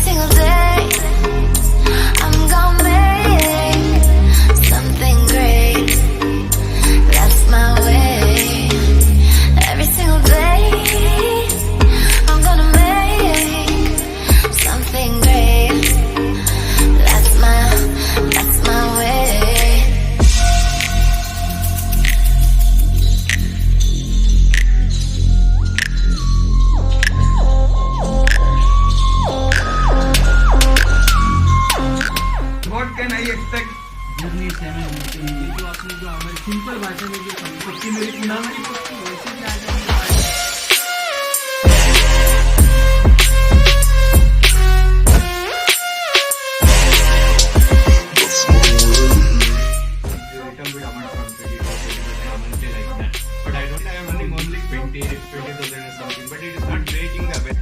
single day I'm gonna make something great. That's my way. Every single day I'm gonna make something great. That's my way. What can I expect? Journey 7 जो आपने जो हमारी simple भाषा में जो पक्की मेरी पुनावारी पक्की वैसे भी आ जाएगी। But I don't. I am earning only 20,000 or something. But it is not breaking the way.